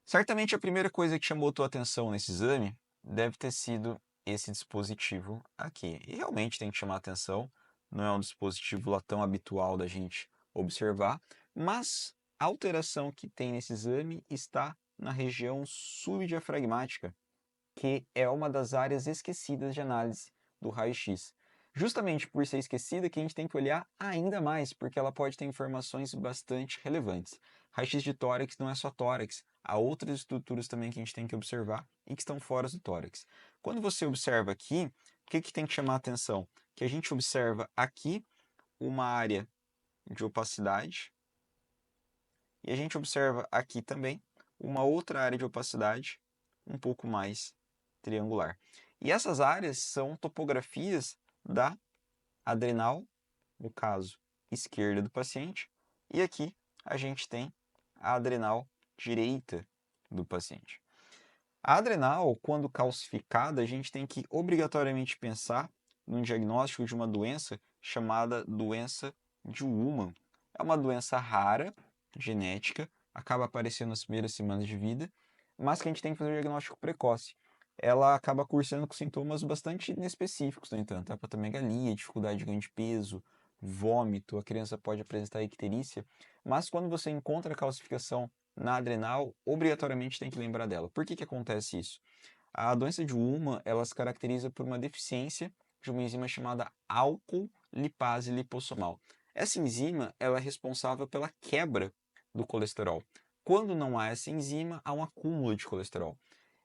Certamente a primeira coisa que chamou tua atenção nesse exame deve ter sido esse dispositivo aqui. E realmente tem que chamar atenção, não é um dispositivo lá tão habitual da gente observar, mas a alteração que tem nesse exame está na região subdiafragmática, que é uma das áreas esquecidas de análise do raio-x. Justamente por ser esquecida que a gente tem que olhar ainda mais, porque ela pode ter informações bastante relevantes. Raio-x de tórax não é só tórax, há outras estruturas também que a gente tem que observar e que estão fora do tórax. Quando você observa aqui, o que tem que chamar a atenção? Que a gente observa aqui uma área de opacidade e a gente observa aqui também uma outra área de opacidade um pouco mais triangular. E essas áreas são topografias da adrenal, no caso esquerda do paciente, e aqui a gente tem a adrenal direita do paciente. A adrenal, quando calcificada, a gente tem que obrigatoriamente pensar num diagnóstico de uma doença chamada doença de Ullmann. É uma doença rara, genética, acaba aparecendo nas primeiras semanas de vida, mas que a gente tem que fazer um diagnóstico precoce. Ela acaba cursando com sintomas bastante inespecíficos, no entanto, hepatomegalia, dificuldade de ganho de peso, vômito, a criança pode apresentar icterícia, mas quando você encontra a calcificação na adrenal, obrigatoriamente tem que lembrar dela. Por que acontece isso? A doença de Ullmann, ela se caracteriza por uma deficiência de uma enzima chamada álcool lipase lipossomal. Essa enzima, ela é responsável pela quebra do colesterol. Quando não há essa enzima, há um acúmulo de colesterol.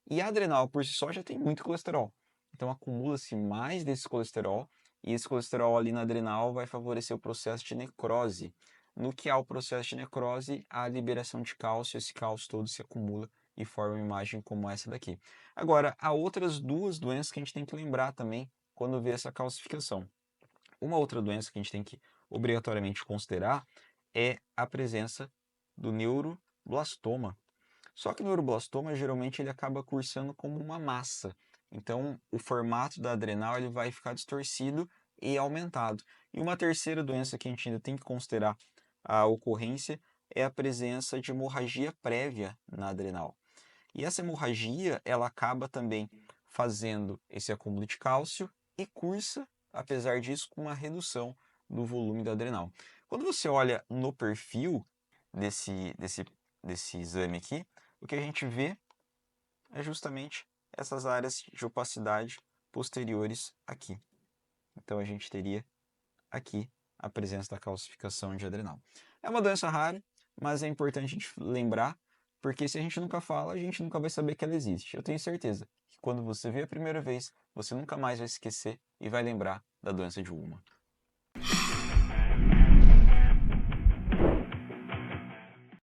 E a adrenal por si só já tem muito colesterol. Então acumula-se mais desse colesterol e esse colesterol ali na adrenal vai favorecer o processo de necrose. No que há o processo de necrose, há a liberação de cálcio, esse cálcio todo se acumula e forma uma imagem como essa daqui. Agora, há outras duas doenças que a gente tem que lembrar também quando vê essa calcificação. Uma outra doença que a gente tem que obrigatoriamente considerar é a presença do neuroblastoma. Só que o neuroblastoma geralmente ele acaba cursando como uma massa. Então, o formato da adrenal ele vai ficar distorcido e aumentado. E uma terceira doença que a gente ainda tem que considerar a ocorrência é a presença de hemorragia prévia na adrenal. E essa hemorragia, ela acaba também fazendo esse acúmulo de cálcio e cursa, apesar disso, com uma redução do volume da adrenal. Quando você olha no perfil desse exame aqui, o que a gente vê é justamente essas áreas de opacidade posteriores aqui. Então a gente teria aqui a presença da calcificação de adrenal. É uma doença rara, mas é importante a gente lembrar, porque se a gente nunca fala, a gente nunca vai saber que ela existe. Eu tenho certeza que quando você vê a primeira vez, você nunca mais vai esquecer e vai lembrar da doença de Ullmann.